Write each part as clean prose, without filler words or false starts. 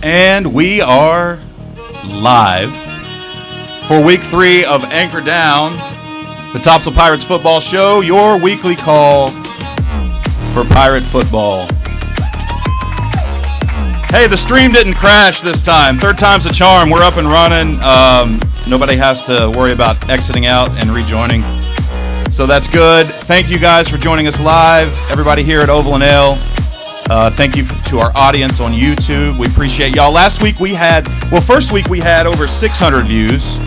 And we are live for week 3 of Anchor Down, the Topsail Pirates football show, your weekly call for Pirate football. Hey, the stream didn't crash this time. Third time's a charm. We're up and running. Nobody has to worry about exiting out and rejoining. So that's good. Thank you guys for joining us live. Everybody here at Oval and Ale. Thank you to our audience on YouTube. We appreciate y'all. First week we had over 600 views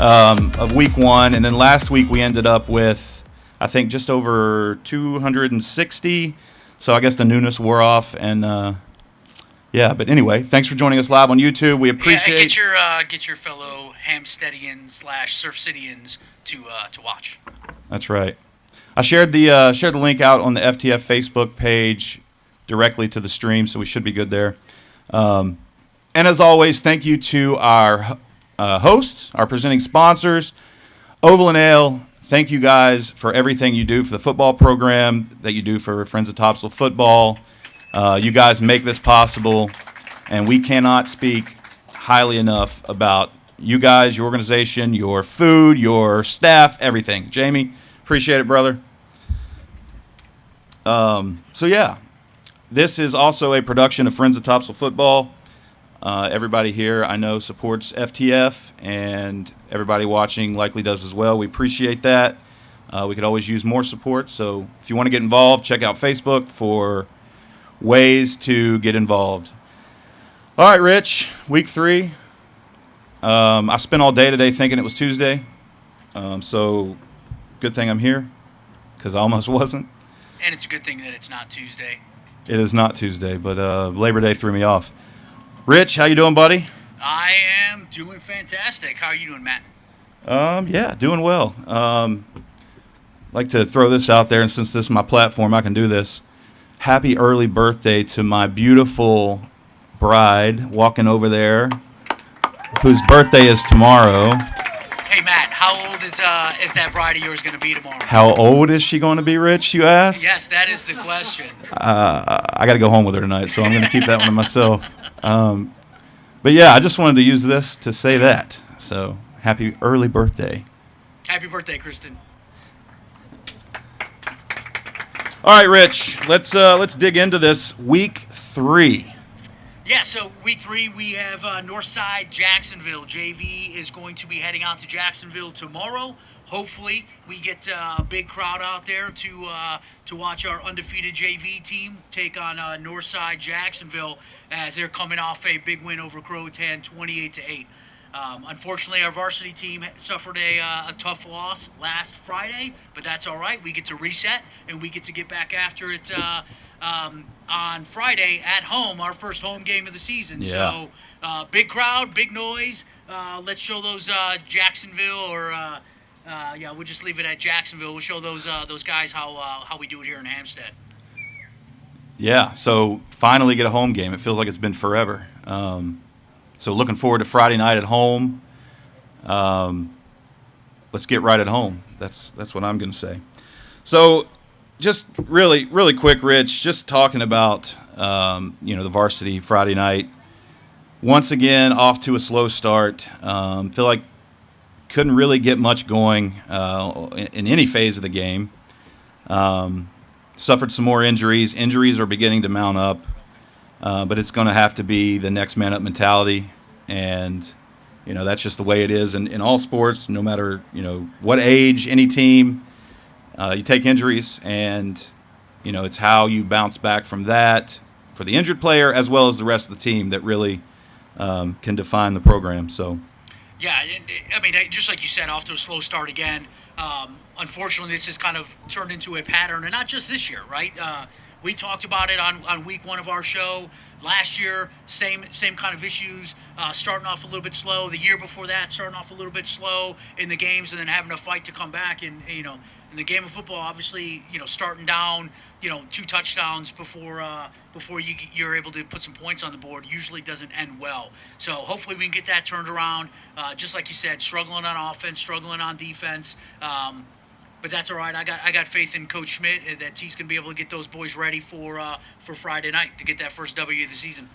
of week 1, and then last week we ended up with, I think, just over 260. So I guess the newness wore off, and but anyway, thanks for joining us live on YouTube. We appreciate. Get your fellow Hampsteadians/Surf Cityans to watch. That's right. I shared the link out on the FTF Facebook page directly to the stream, so we should be good there. And as always, thank you to our hosts, our presenting sponsors, Oval and Ale. Thank you guys for everything you do for the football program, that you do for Friends of Topsail Football. You guys make this possible, and we cannot speak highly enough about you guys, your organization, your food, your staff, everything. Jamie, appreciate it, brother. This is also a production of Friends of Topsail Football. Everybody here I know supports FTF, and everybody watching likely does as well. We appreciate that. We could always use more support, so if you want to get involved, check out Facebook for ways to get involved. All right, Rich, week 3. I spent all day today thinking it was Tuesday, so good thing I'm here, because I almost wasn't. And it's a good thing that it's not Tuesday. It is not Tuesday, but Labor Day threw me off. Rich, how you doing, buddy? I am doing fantastic. How are you doing, Matt? Doing well. Like to throw this out there, and since this is my platform, I can do this. Happy early birthday to my beautiful bride walking over there, whose birthday is tomorrow. Hey, Matt, how old is that bride of yours going to be tomorrow? How old is she going to be, Rich, you ask? Yes, that is the question. I got to go home with her tonight, so I'm going to keep that one to myself. But yeah, I just wanted to use this to say that. So, happy early birthday. Happy birthday, Kristen. All right, Rich, let's dig into this week 3. Yeah, so week 3 we have Northside Jacksonville. JV is going to be heading out to Jacksonville tomorrow. Hopefully we get a big crowd out there to watch our undefeated JV team take on Northside Jacksonville, as they're coming off a big win over Croatan, 28-8. Unfortunately, our varsity team suffered a tough loss last Friday, but that's all right. We get to reset, and we get to get back after it on Friday at home, our first home game of the season. Yeah. So big crowd, big noise. Let's show those Jacksonville, or we'll just leave it at Jacksonville. We'll show those guys how we do it here in Hampstead. Yeah, so finally get a home game. It feels like it's been forever. So looking forward to Friday night at home. Let's get right at home. That's what I'm going to say. So just really, really quick, Rich, just talking about, the varsity Friday night. Once again, off to a slow start. Feel like couldn't really get much going in any phase of the game. Suffered some more injuries. Injuries are beginning to mount up. But it's going to have to be the next man up mentality, and that's just the way it is in all sports. No matter what age, any team, you take injuries, and it's how you bounce back from that for the injured player as well as the rest of the team that really can define the program. So. Yeah, I mean, just like you said, off to a slow start again. Unfortunately, this has kind of turned into a pattern, and not just this year, right? We talked about it on week 1 of our show. Last year, same kind of issues, starting off a little bit slow. The year before that, starting off a little bit slow in the games, and then having a fight to come back. And, in the game of football, obviously, starting down, 2 touchdowns before you're able to put some points on the board usually doesn't end well. So hopefully we can get that turned around. Just like you said, struggling on offense, struggling on defense. But that's all right. I got faith in Coach Schmidt that he's going to be able to get those boys ready for Friday night to get that first W of the season.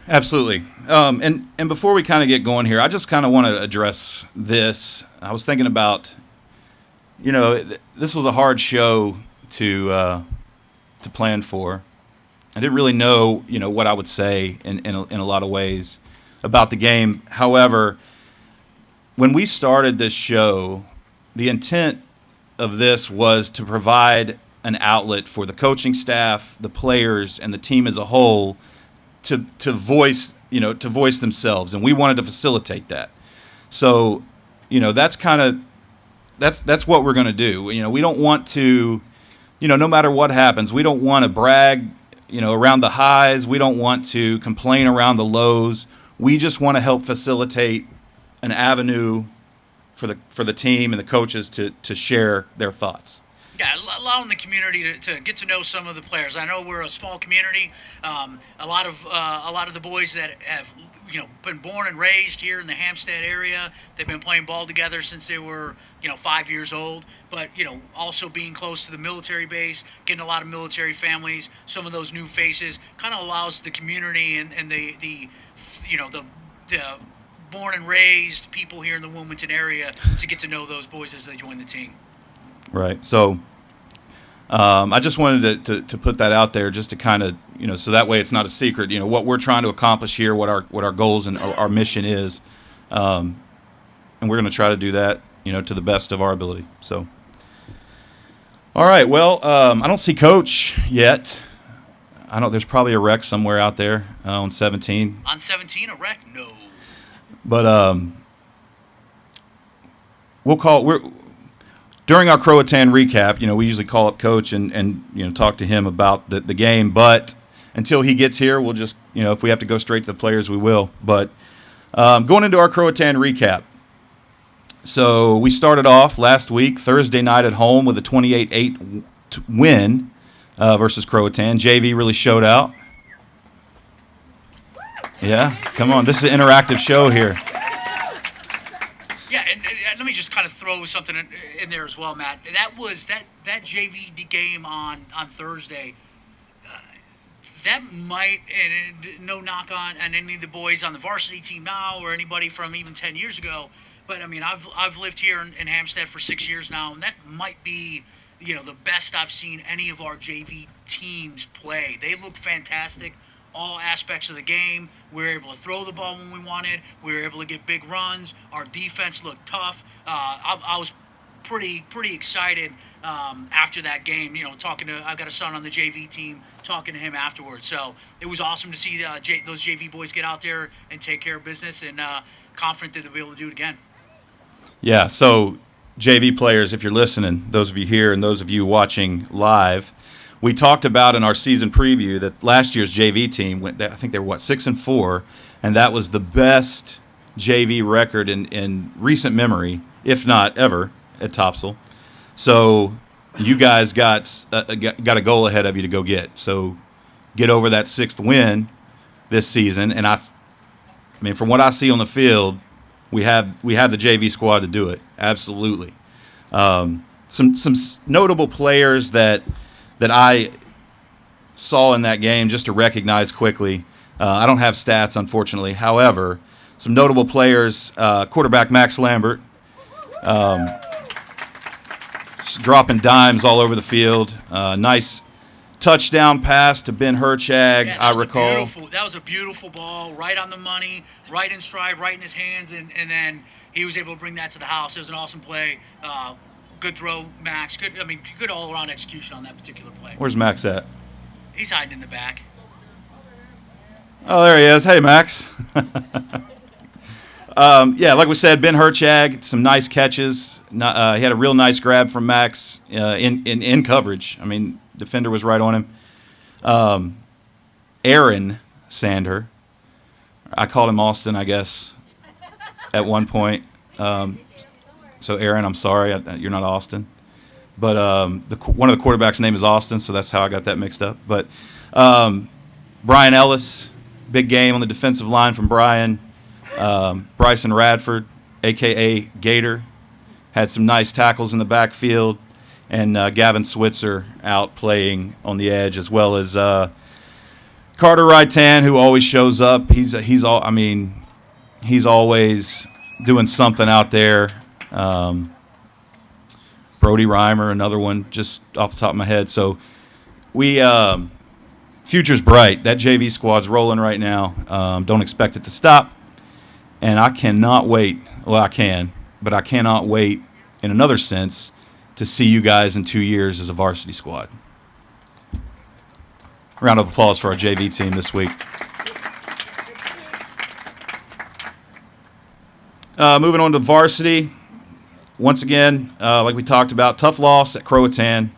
Absolutely. And before we kind of get going here, I just kind of want to address this. I was thinking about, this was a hard show to plan for. I didn't really know, what I would say in a lot of ways about the game. However, when we started this show, the intent of this was to provide an outlet for the coaching staff, the players, and the team as a whole to voice themselves, and we wanted to facilitate that. So, that's what we're going to do. We don't want to, no matter what happens, we don't want to brag, around the highs. We don't want to complain around the lows. We just want to help facilitate an avenue for the team and the coaches to share their thoughts. Yeah, allowing the community to get to know some of the players. I know we're a small community. A lot of the boys that have been born and raised here in the Hampstead area. They've been playing ball together since they were 5 years old. But also being close to the military base, getting a lot of military families, some of those new faces, kind of allows the community and the born and raised people here in the Wilmington area to get to know those boys as they join the team. Right. So I just wanted to put that out there just to kind of, so that way it's not a secret, what we're trying to accomplish here, what our goals and our mission is. And we're going to try to do that, to the best of our ability. So, all right. Well, I don't see Coach yet. There's probably a wreck somewhere out there on 17. On 17, a wreck? No. But during our Croatan recap, we usually call up Coach and talk to him about the game. But until he gets here, we'll just, if we have to go straight to the players, we will. But going into our Croatan recap. So we started off last week, Thursday night at home, with a 28-8 win versus Croatan. JV really showed out. Yeah, come on. This is an interactive show here. Yeah, and let me just kind of throw something in there as well, Matt. That was that JV game on Thursday. That might, and no knock on any of the boys on the varsity team now or anybody from even 10 years ago, but I mean, I've lived here in Hampstead for 6 years now, and that might be the best I've seen any of our JV teams play. They look fantastic. All aspects of the game. We were able to throw the ball when we wanted. We were able to get big runs. Our defense looked tough. I was pretty excited after that game. I've got a son on the JV team, talking to him afterwards. So it was awesome to see those JV boys get out there and take care of business, and confident that they'll be able to do it again. Yeah. So JV players, if you're listening, those of you here and those of you watching live. We talked about in our season preview that last year's JV team I think they were 6-4, and that was the best JV record in recent memory, if not ever, at Topsail. So you guys got a goal ahead of you to go get. So get over that 6th win this season, and I mean, from what I see on the field, we have the JV squad to do it. Absolutely. Some notable players that I saw in that game, just to recognize quickly. I don't have stats, unfortunately. However, some notable players, quarterback Max Lambert, just dropping dimes all over the field. Nice touchdown pass to Ben Herchag, yeah, I recall. That was a beautiful ball, right on the money, right in stride, right in his hands, and then he was able to bring that to the house. It was an awesome play. Good throw, Max. Good all-around execution on that particular play. Where's Max at? He's hiding in the back. Oh, there he is. Hey, Max. Yeah, like we said, Ben Herchag, some nice catches. He had a real nice grab from Max in coverage. I mean, defender was right on him. Aaron Sander. I called him Austin, I guess, at one point. So, Aaron, I'm sorry, you're not Austin. But one of the quarterbacks' name is Austin, so that's how I got that mixed up. But Brian Ellis, big game on the defensive line from Brian. Bryson Radford, a.k.a. Gator, had some nice tackles in the backfield. And Gavin Switzer out playing on the edge, as well as Carter Raitan, who always shows up. He's always doing something out there. Brody Reimer, another one, just off the top of my head. So we future's bright. That JV squad's rolling right now. Don't expect it to stop. And I cannot wait. Well, I can, but I cannot wait in another sense to see you guys in 2 years as a varsity squad. Round of applause for our JV team this week. Moving on to varsity. Once again, like we talked about, tough loss at Croatan.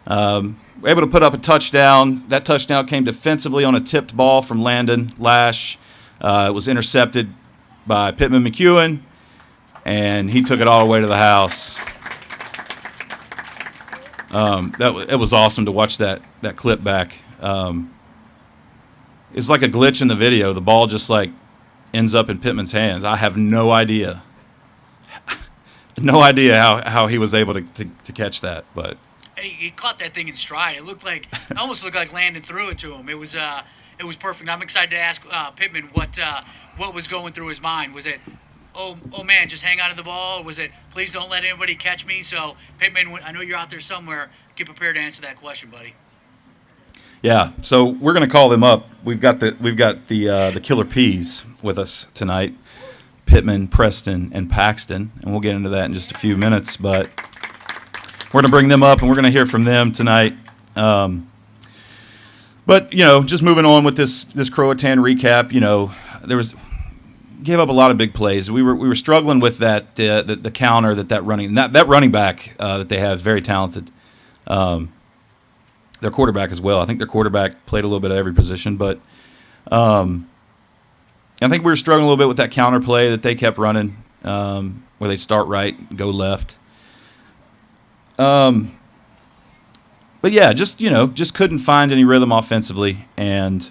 We're able to put up a touchdown. That touchdown came defensively on a tipped ball from Landon Lash. It was intercepted by Pittman McEwen, and he took it all the way to the house. It was awesome to watch that clip back. It's like a glitch in the video. The ball just like ends up in Pittman's hands. I have no idea. No idea how he was able to catch that, but he caught that thing in stride. It almost looked like Landon threw it to him. It was perfect. I'm excited to ask Pittman what was going through his mind. Was it, oh man, just hang on to the ball? Or was it, please don't let anybody catch me? So Pittman, I know you're out there somewhere. Get prepared to answer that question, buddy. Yeah, so we're going to call them up. We've got the Killer Peas with us tonight, Pittman, Preston, and Paxton, and we'll get into that in just a few minutes. But we're going to bring them up, and we're going to hear from them tonight. But just moving on with this Croatan recap, gave up a lot of big plays. We were struggling with that the counter that running back that they have is very talented. Their quarterback as well. I think their quarterback played a little bit of every position, but I think we were struggling a little bit with that counter play that they kept running, where they start right, go left. But yeah, just couldn't find any rhythm offensively, and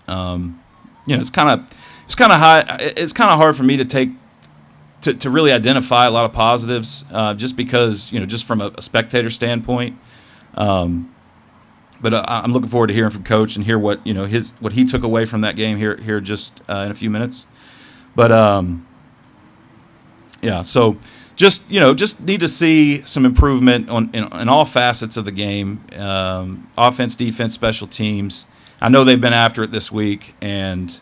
it's kind of hard for me to really identify a lot of positives, just because just from a spectator standpoint. But I'm looking forward to hearing from Coach and hear what what he took away from that game here just in a few minutes. But yeah, so just need to see some improvement in all facets of the game, offense, defense, special teams. I know they've been after it this week, and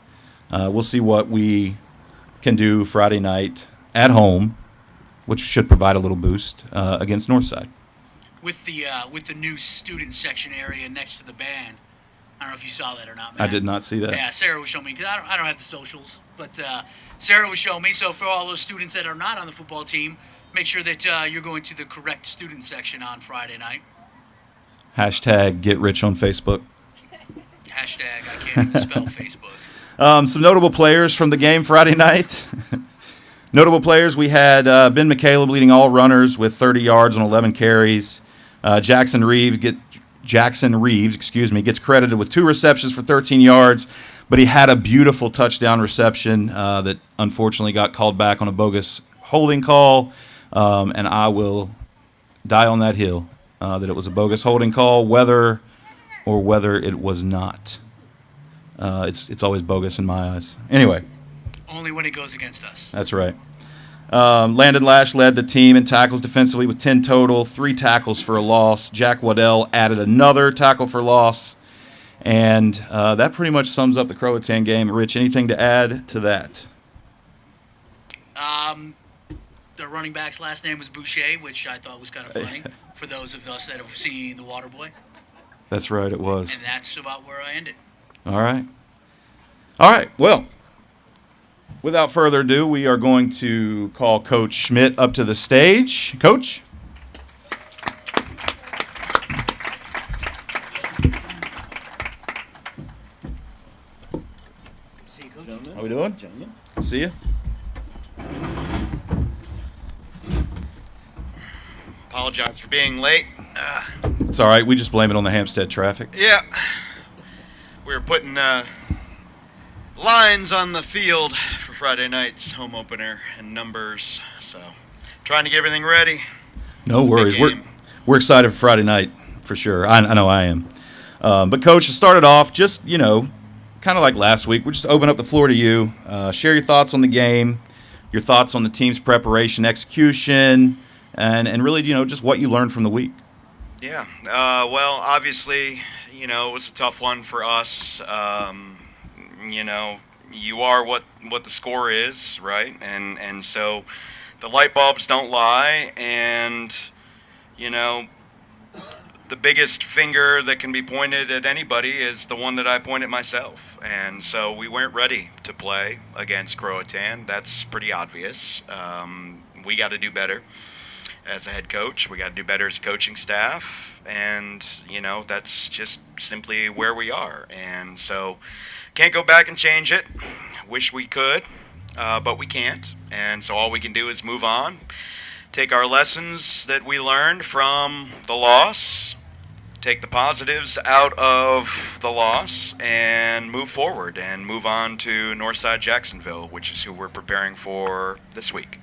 we'll see what we can do Friday night at home, which should provide a little boost against Northside. With the new student section area next to the band. I don't know if you saw that or not, Matt. I did not see that. Yeah, Sarah was showing me, because I don't have the socials, but Sarah was showing me. So for all those students that are not on the football team, make sure that you're going to the correct student section on Friday night. Hashtag get rich on Facebook. Hashtag I can't even spell Facebook. Some notable players from the game Friday night. Notable players, we had Ben McCaleb leading all runners with 30 yards on 11 carries. Jackson Reeves gets credited with 2 receptions for 13 yards, but he had a beautiful touchdown reception that unfortunately got called back on a bogus holding call, and I will die on that hill that it was a bogus holding call, whether it was not. It's always bogus in my eyes. Anyway. Only when it goes against us. That's right. Landon Lash led the team in tackles defensively with 10 total, 3 tackles for a loss. Jack Waddell added another tackle for loss. And that pretty much sums up the Croatan game. Rich, anything to add to that? The running back's last name was Boucher, which I thought was kind of funny for those of us that have seen The Waterboy. That's right, it was. And that's about where I ended. All right, well. Without further ado, we are going to call Coach Schmidt up to the stage. Coach? See you, Coach. How we doing? Gentlemen. See you. Apologize for being late. It's all right. We just blame it on the Hampstead traffic. Yeah. We were putting lines on the field for Friday night's home opener and numbers, so trying to get everything ready. No worries. We're excited for Friday night for sure. I know I am. But Coach, to start it off, just, kind of like last week, we'll just open up the floor to you. Share your thoughts on the game, your thoughts on the team's preparation, execution, and really, just what you learned from the week. Yeah. Well, obviously, it was a tough one for us. You are what the score is, right? And so the light bulbs don't lie, and the biggest finger that can be pointed at anybody is the one that I point at myself. And so we weren't ready to play against Croatan. That's pretty obvious. We got to do better as a head coach. We got to do better as a coaching staff. And, that's just simply where we are. And so can't go back and change it. Wish we could, but we can't. And so all we can do is move on. Take our lessons that we learned from the loss, take the positives out of the loss, and move forward and move on to Northside Jacksonville, which is who we're preparing for this week.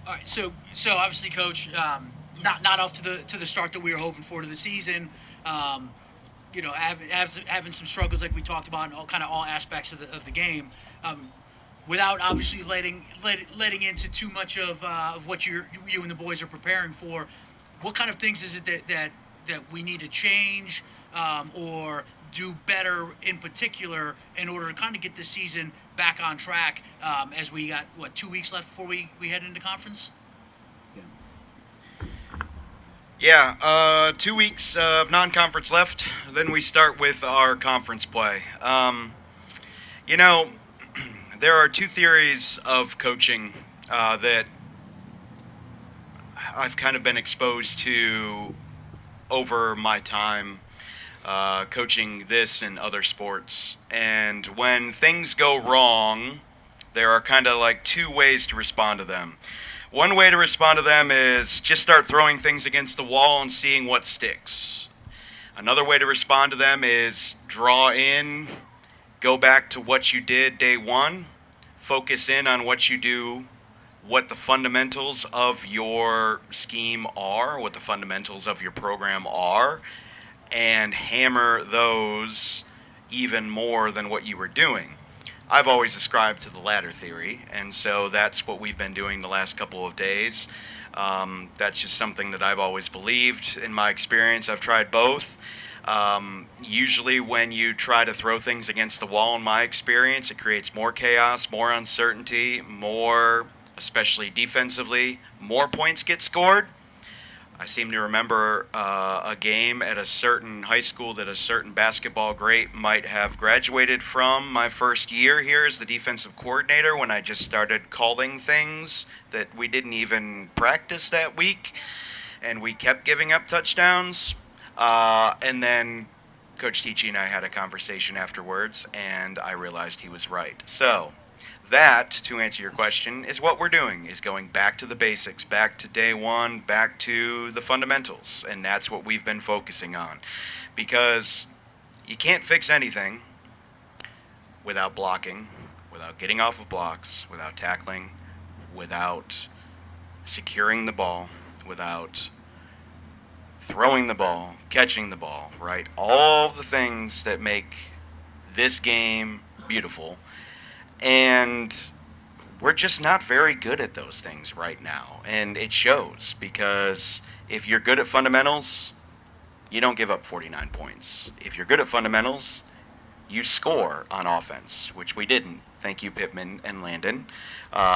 All right, so obviously, Coach, not off to the start that we were hoping for to the season. Having some struggles like we talked about in all aspects of the game. Without obviously letting into too much of what you and the boys are preparing for, what kind of things is it that we need to change or do better in particular in order to kind of get this season back on track as we got 2 weeks left before we head into conference? Yeah, 2 weeks of non-conference left. Then we start with our conference play. There are two theories of coaching that I've kind of been exposed to over my time coaching this and other sports. And when things go wrong, there are kind of like two ways to respond to them. One way to respond to them is just start throwing things against the wall and seeing what sticks. Another way to respond to them is draw in, go back to what you did day one, focus in on what you do, what the fundamentals of your scheme are, what the fundamentals of your program are, and hammer those even more than what you were doing. I've always ascribed to the latter theory, and so that's what we've been doing the last couple of days. That's just something that I've always believed. In my experience, I've tried both. Usually when you try to throw things against the wall, in my experience, it creates more chaos, more uncertainty, more, especially defensively, more points get scored. I seem to remember a game at a certain high school that a certain basketball great might have graduated from my first year here as the defensive coordinator, when I just started calling things that we didn't even practice that week, and we kept giving up touchdowns. And then Coach Ticci and I had a conversation afterwards, and I realized he was right. So that, to answer your question, is what we're doing, is going back to the basics, back to day one, back to the fundamentals, and that's what we've been focusing on. Because you can't fix anything without blocking, without getting off of blocks, without tackling, without securing the ball, without throwing the ball, catching the ball, right? All the things that make this game beautiful. And we're just not very good at those things right now. And it shows, because if you're good at fundamentals, you don't give up 49 points. If you're good at fundamentals, you score on offense, which we didn't. Thank you, Pittman and Landon,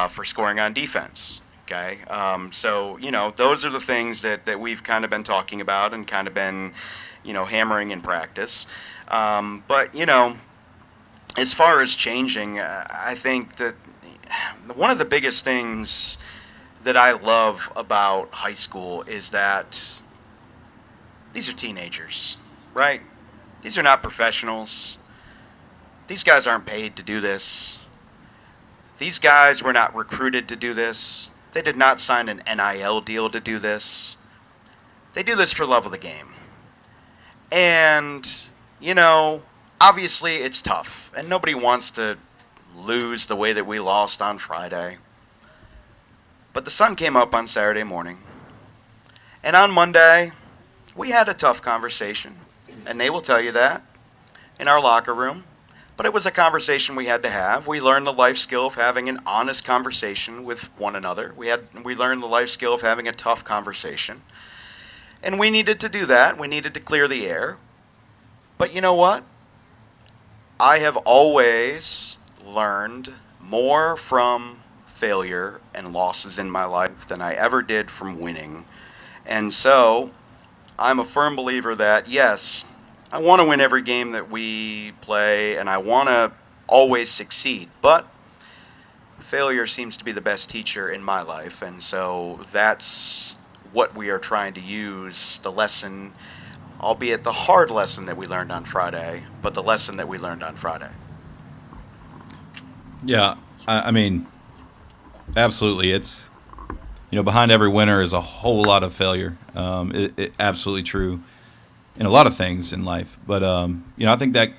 for scoring on defense. Okay, so, those are the things that we've kind of been talking about and kind of been, hammering in practice. But, as far as changing, I think that one of the biggest things that I love about high school is that these are teenagers, right? These are not professionals. These guys aren't paid to do this. These guys were not recruited to do this. They did not sign an NIL deal to do this. They do this for love of the game. And, obviously it's tough, and nobody wants to lose the way that we lost on Friday. But the sun came up on Saturday morning, And on Monday, we had a tough conversation, and they will tell you that in our locker room. But it was a conversation we had to have. We learned the life skill of having an honest conversation with one another. We learned the life skill of having a tough conversation. And we needed to do that. We needed to clear the air. But you know what? I have always learned more from failure and losses in my life than I ever did from winning. And so I'm a firm believer that, yes, I want to win every game that we play, and I want to always succeed. But failure seems to be the best teacher in my life, and so that's what we are trying to use, the lesson, albeit the hard lesson that we learned on Friday, but the lesson that we learned on Friday. Yeah, I mean, absolutely. It's, behind every winner is a whole lot of failure. It absolutely true in a lot of things in life. But, I think that,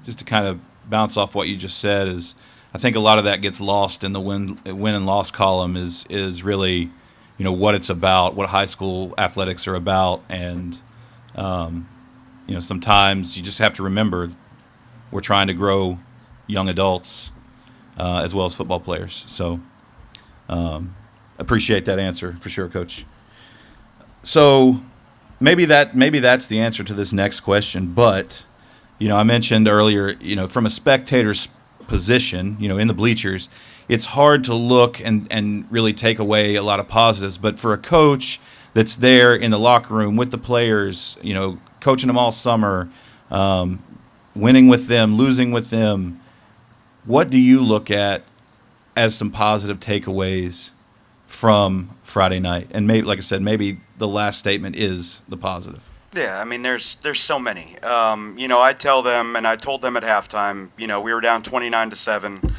just to kind of bounce off what you just said, is I think a lot of that gets lost in the win and loss column is really, what it's about, what high school athletics are about. And, sometimes you just have to remember we're trying to grow young adults as well as football players. So appreciate that answer for sure, Coach. So maybe that's the answer to this next question. But, I mentioned earlier, from a spectator's position, in the bleachers, it's hard to look and really take away a lot of positives. But for a coach that's there in the locker room with the players, coaching them all summer, winning with them, losing with them, what do you look at as some positive takeaways from Friday night? And maybe, like I said, maybe the last statement is the positive. Yeah, I mean, there's so many. I tell them, and I told them at halftime, we were down 29-7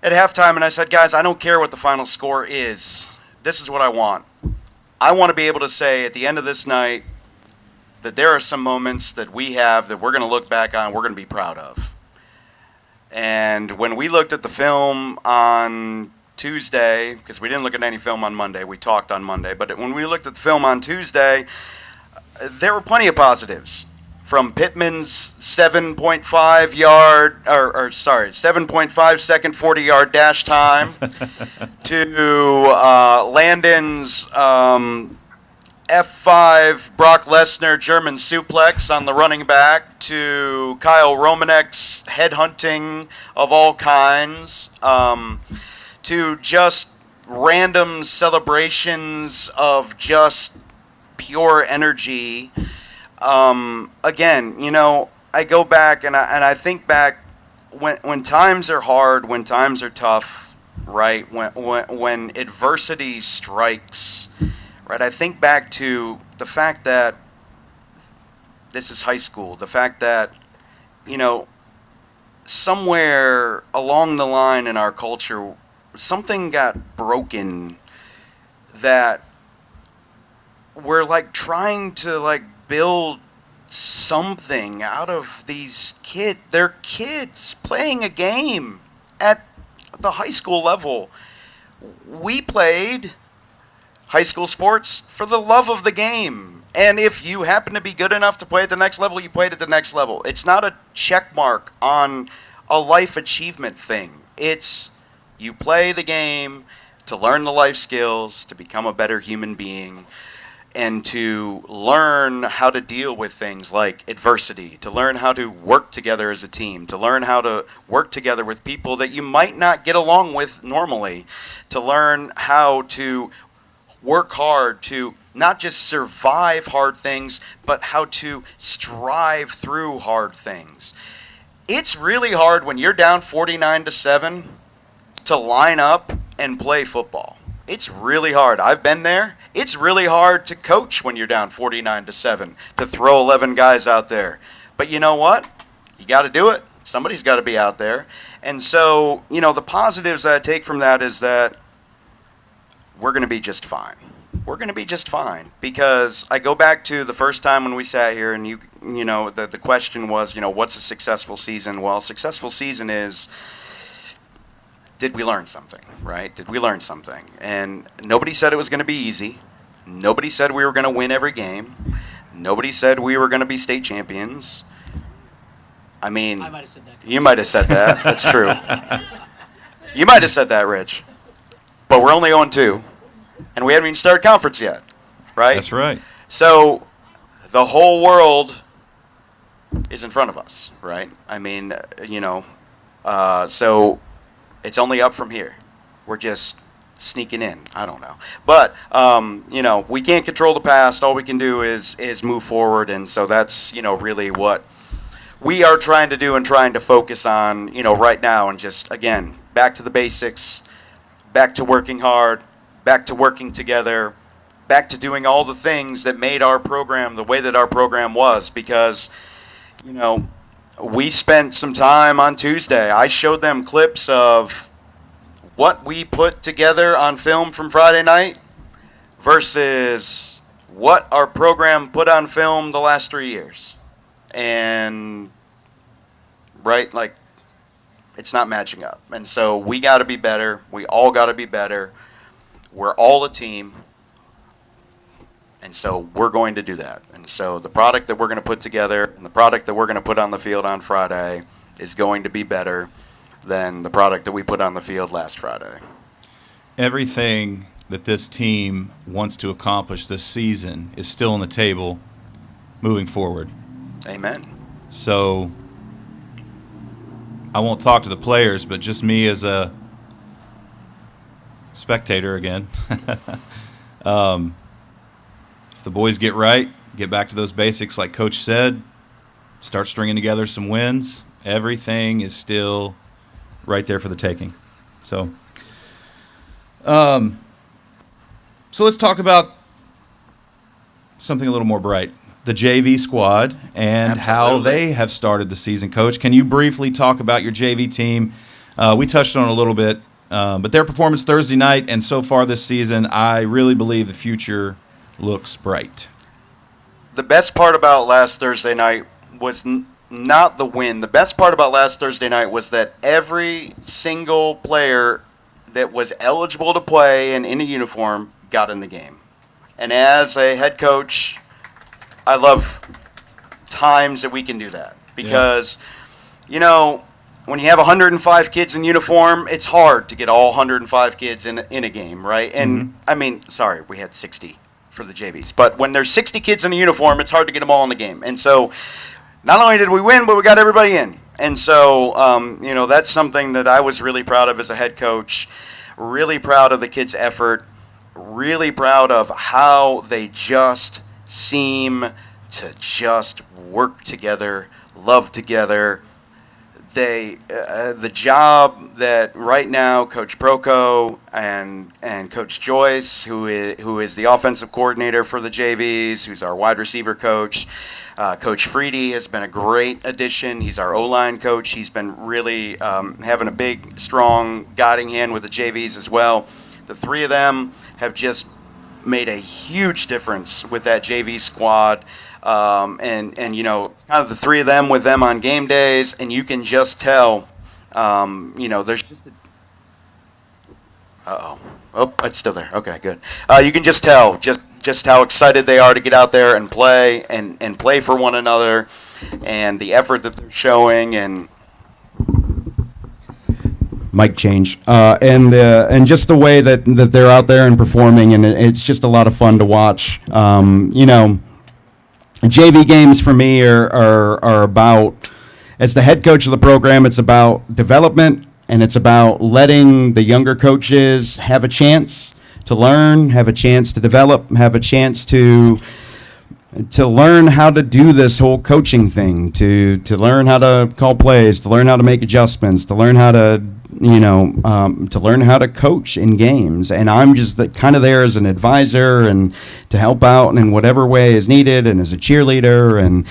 at halftime, and I said, guys, I don't care what the final score is. This is what I want. I want to be able to say at the end of this night that there are some moments that we have that we're going to look back on, we're going to be proud of. And when we looked at the film on Tuesday, because we didn't look at any film on Monday, we talked on Monday, but when we looked at the film on Tuesday, there were plenty of positives. From Pittman's 7.5 second 40-yard dash time to Landon's F5 Brock Lesnar German suplex on the running back to Kyle Romanek's headhunting of all kinds, to just random celebrations of just pure energy. Again, I go back and I think back when times are hard, when times are tough, right? When adversity strikes, right? I think back to the fact that this is high school, the fact that, somewhere along the line in our culture, something got broken that we're trying to build something out of these kids. They're kids playing a game at the high school level. We played high school sports for the love of the game. And if you happen to be good enough to play at the next level, you played at the next level. It's not a check mark on a life achievement thing. It's you play the game to learn the life skills, to become a better human being, and to learn how to deal with things like adversity, to learn how to work together as a team, to learn how to work together with people that you might not get along with normally, to learn how to work hard to not just survive hard things, but how to strive through hard things. It's really hard when you're down 49-7 to line up and play football. It's really hard. I've been there. It's really hard to coach when you're down 49-7, to throw 11 guys out there. But you know what? You got to do it. Somebody's got to be out there. And so, the positives that I take from that is that we're going to be just fine. We're going to be just fine, because I go back to the first time when we sat here and the question was, what's a successful season? Well, successful season is, did we learn something, right? Did we learn something? And nobody said it was going to be easy. Nobody said we were going to win every game. Nobody said we were going to be state champions. I mean, I might have said that. you might have said that. That's true. You might have said that, Rich. But we're only 0-2, and we haven't even started conference yet, right? That's right. So the whole world is in front of us, right? I mean, so it's only up from here. We're just sneaking in. I don't know. But, we can't control the past. All we can do is move forward, and so that's, really what we are trying to do and trying to focus on, right now, and just, again, back to the basics, back to working hard, back to working together, back to doing all the things that made our program the way that our program was, because, we spent some time on Tuesday. I showed them clips of what we put together on film from Friday night versus what our program put on film the last 3 years. And, right, like, it's not matching up. And so we got to be better. We all got to be better. We're all a team. And so we're going to do that. And so the product that we're going to put together and the product that we're going to put on the field on Friday is going to be better than the product that we put on the field last Friday. Everything that this team wants to accomplish this season is still on the table moving forward. Amen. So I won't talk to the players, but just me as a spectator again. If the boys get right, get back to those basics like Coach said, start stringing together some wins, everything is still right there for the taking. So let's talk about something a little more bright. The JV squad and how they have started the season. Coach, can you briefly talk about your JV team? We touched on it a little bit, but their performance Thursday night and so far this season, I really believe the future looks bright. The best part about last Thursday night was not the win. The best part about last Thursday night was that every single player that was eligible to play and in a uniform got in the game. And as a head coach, I love times that we can do that because, when you have 105 kids in uniform, it's hard to get all 105 kids in a game, right? And, we had 60 for the JVs. But when there's 60 kids in a uniform, it's hard to get them all in the game. And so not only did we win, but we got everybody in. And so, that's something that I was really proud of as a head coach, really proud of the kids' effort, really proud of how they just seem to just work together, love together. The job that right now Coach Proco and Coach Joyce, who is the offensive coordinator for the JVs, who's our wide receiver coach, Coach Freedy has been a great addition. He's our O-line coach. He's been really having a big, strong guiding hand with the JVs as well. The three of them have just made a huge difference with that JV squad. And kind of the three of them with them on game days, and you can just tell, there's just it's still there. Okay, good. You can just tell just how excited they are to get out there and play and play for one another, and the effort that they're showing and mic change, and just the way that they're out there and performing, and it's just a lot of fun to watch. JV games for me are about, as the head coach of the program, it's about development, and it's about letting the younger coaches have a chance to learn, have a chance to develop, have a chance to learn how to do this whole coaching thing, to learn how to call plays, to learn how to make adjustments, to learn how to to learn how to coach in games. And I'm just kind of there as an advisor and to help out in whatever way is needed, and as a cheerleader, and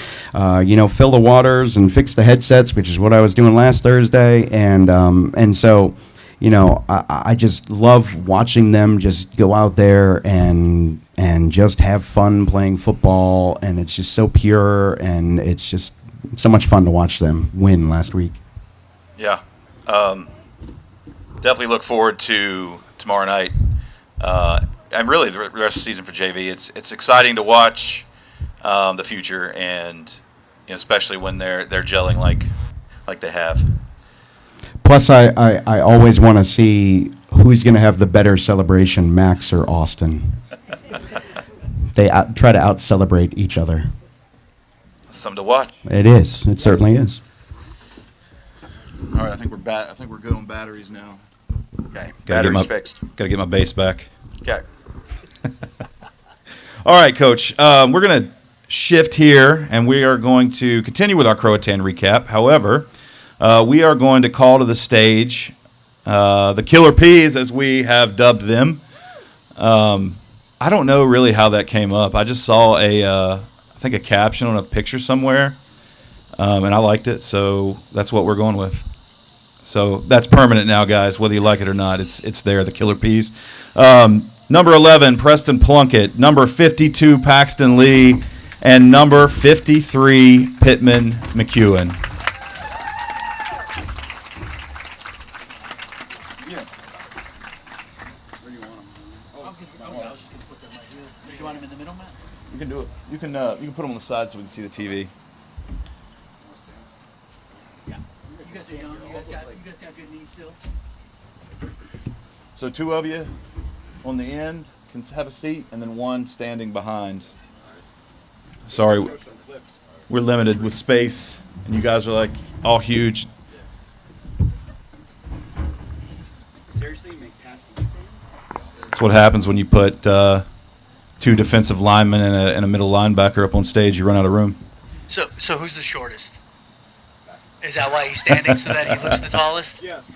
fill the waters and fix the headsets, which is what I was doing last Thursday. And so I just love watching them just go out there and just have fun playing football, and it's just so pure, and it's just so much fun to watch them win last week. Yeah. Definitely look forward to tomorrow night and really the rest of the season for JV. It's exciting to watch the future, and especially when they're gelling like they have. Plus, I always want to see who's going to have the better celebration, Max or Austin. They try to out-celebrate each other. Something to watch. It is. It certainly is. All right, I think we're good on batteries now. Okay. Gotta Battery's fixed. Got to get my bass back. Okay. All right, Coach. We're going to shift here, and we are going to continue with our Croatan recap. However, we are going to call to the stage the Killer Peas, as we have dubbed them. I don't know really how that came up. I just saw I think a caption on a picture somewhere, and I liked it, so that's what we're going with. So that's permanent now, guys, whether you like it or not. It's there, the Killer Peas. Number 11, Preston Plunkett. Number 52, Paxton Lee. And number 53, Pittman McEwen. You want him in the middle, Matt? You can do it. You can put them on the side so we can see the TV. Yeah. You guys are young. You guys got good knees still. So two of you on the end can have a seat, and then one standing behind. Sorry, we're limited with space, and you guys are like all huge. Seriously, make passes stand? That's what happens when you put two defensive linemen and a middle linebacker up on stage. You run out of room. So who's the shortest? Is that why he's standing, so that he looks the tallest? Yes.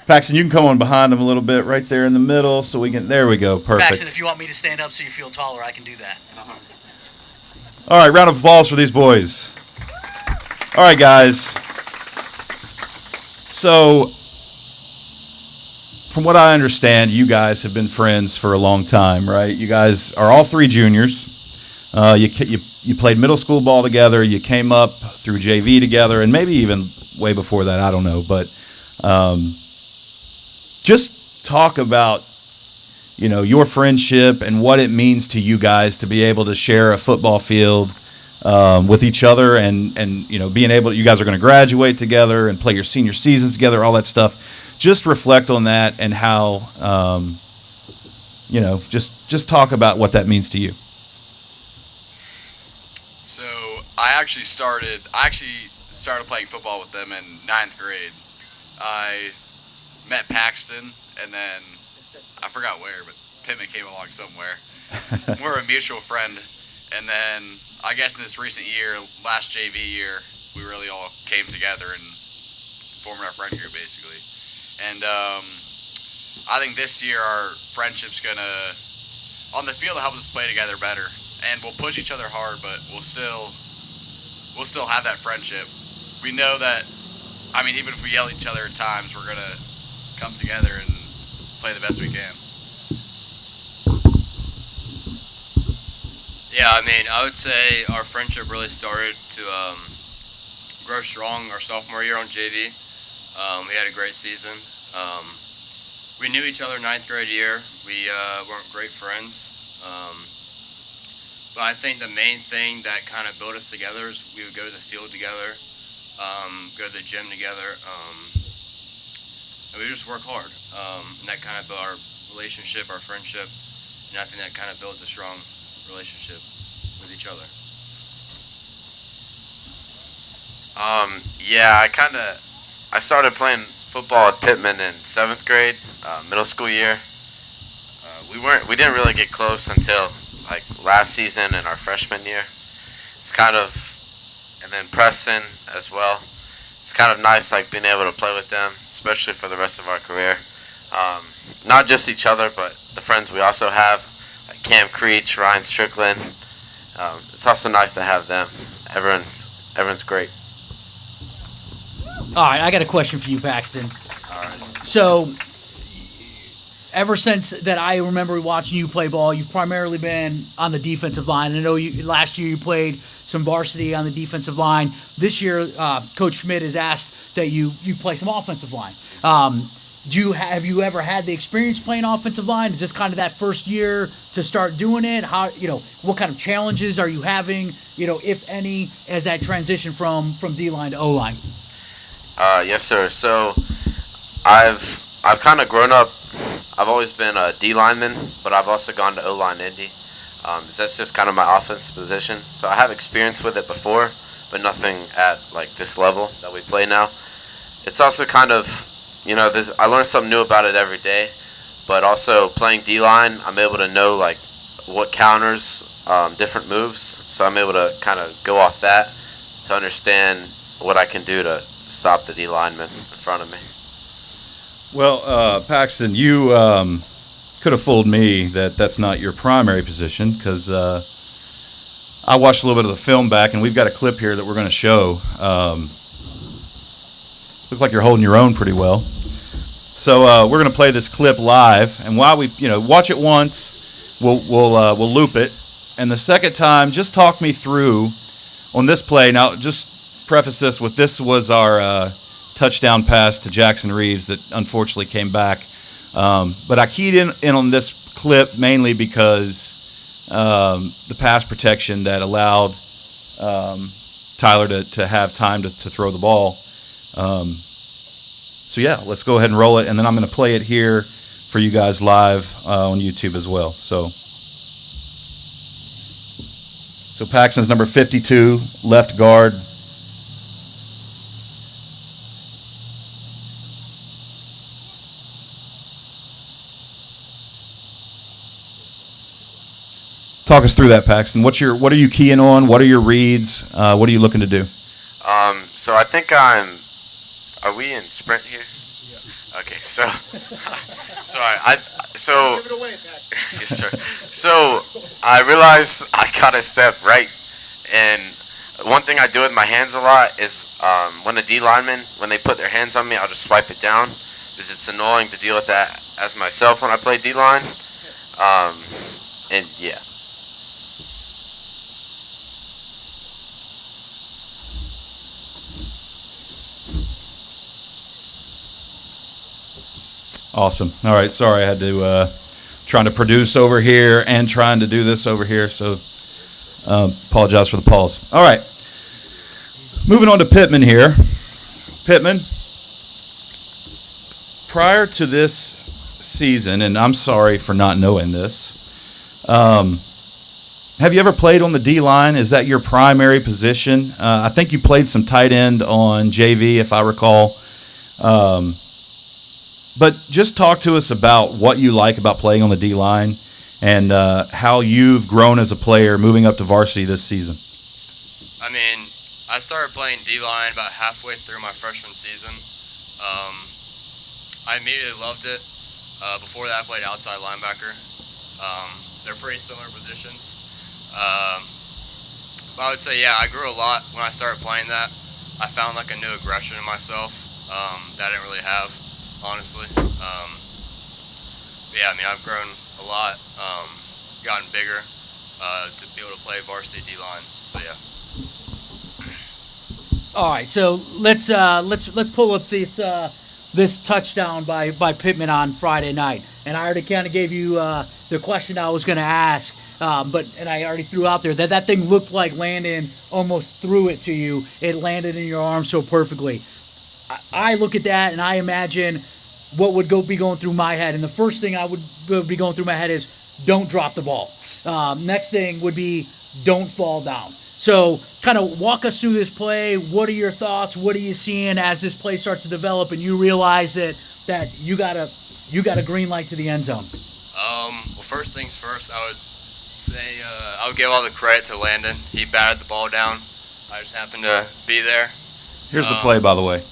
Paxton, you can come on behind him a little bit, right there in the middle, so we can. There we go. Perfect. Paxton, if you want me to stand up so you feel taller, I can do that. All right, round of applause for these boys. All right, guys. So, from what I understand, you guys have been friends for a long time, right? You guys are all three juniors. You played middle school ball together. You came up through JV together, and maybe even way before that. I don't know, but just talk about your friendship and what it means to you guys to be able to share a football field with each other, and being able to, you guys are going to graduate together and play your senior seasons together, all that stuff. Just reflect on that and how, just talk about what that means to you. So I actually started playing football with them in 9th grade. I met Paxton, and then I forgot where, but Pittman came along somewhere. We're a mutual friend, and then I guess in this recent year, last JV year, we really all came together and formed our friend group, basically. And I think this year our friendship's gonna, on the field, help us play together better, and we'll push each other hard, but we'll still have that friendship. We know that, even if we yell at each other at times, we're gonna come together and play the best we can. Yeah, I would say our friendship really started to grow strong our sophomore year on JV. We had a great season. We knew each other 9th grade year. We weren't great friends. But I think the main thing that kind of built us together is we would go to the field together, go to the gym together, and we just work hard. And that kind of built our relationship, our friendship, and I think that kind of builds a strong relationship with each other. I started playing football at Pittman in 7th grade, middle school year. We didn't really get close until last season and our freshman year. And then Preston as well. It's kind of nice being able to play with them, especially for the rest of our career. Not just each other, but the friends we also have, like Cam Creech, Ryan Strickland. It's also nice to have them. Everyone's great. All right, I got a question for you, Paxton. All right. So, ever since that I remember watching you play ball, you've primarily been on the defensive line. I know last year you played some varsity on the defensive line. This year, Coach Schmidt has asked that you play some offensive line. Have you ever had the experience playing offensive line? Is this kind of that first year to start doing it? How, what kind of challenges are you having, if any, as that transition from D-line to O-line? Yes, sir. So I've kind of grown up. I've always been a D lineman, but I've also gone to O-line Indy. So that's just kind of my offensive position. So I have experience with it before, but nothing at like this level that we play now. It's also kind of, I learn something new about it every day. But also playing D-line, I'm able to know like what counters, different moves. So I'm able to kind of go off that to understand what I can do to stop the D lineman in front of me. Well, Paxton, you could have fooled me that that's not your primary position, because I watched a little bit of the film back, and we've got a clip here that we're going to show. Look like you're holding your own pretty well. So we're going to play this clip live, and while we watch it once, we'll loop it, and the second time, just talk me through on this play. Now, just preface this was our touchdown pass to Jackson Reeves that unfortunately came back. But I keyed in on this clip mainly because the pass protection that allowed Tyler to have time to throw the ball. So yeah, let's go ahead and roll it, and then I'm going to play it here for you guys live on YouTube as well. So Paxton's number 52, left guard. Talk us through that, Paxton. What are you keying on? What are your reads? What are you looking to do? So I think are we in sprint here? Yeah. Okay, so Give it away, Pat. yes, sir. So I realized I gotta step right, and one thing I do with my hands a lot is when a D lineman, when they put their hands on me, I'll just swipe it down because it's annoying to deal with that as myself when I play D line. And yeah. Awesome. All right. Sorry, I had to trying to produce over here and trying to do this over here. So apologize for the pause. All right. Moving on to Pittman here. Pittman, prior to this season, and I'm sorry for not knowing this, have you ever played on the D line? Is that your primary position? I think you played some tight end on JV, if I recall. But just talk to us about what you like about playing on the D-line and how you've grown as a player moving up to varsity this season. I mean, I started playing D-line about halfway through my freshman season. I immediately loved it. Before that, I played outside linebacker. They're pretty similar positions. But I would say, yeah, I grew a lot when I started playing that. I found like a new aggression in myself that I didn't really have, honestly. Yeah, I mean, I've grown a lot, gotten bigger to be able to play varsity D-line. So yeah. All right, so let's pull up this touchdown by Pittman on Friday night, and I already kind of gave you the question I was going to ask, and I already threw out there that thing looked like Landon almost threw it to you. It landed in your arm so perfectly. I look at that and I imagine what would be going through my head, and the first thing I would be going through my head is don't drop the ball. Next thing would be don't fall down. So kind of walk us through this play. What are your thoughts? What are you seeing as this play starts to develop and you realize that you got a green light to the end zone? Well, first things first, I would say I would give all the credit to Landon. He batted the ball down. I just happened to be there. Here's the play, by the way.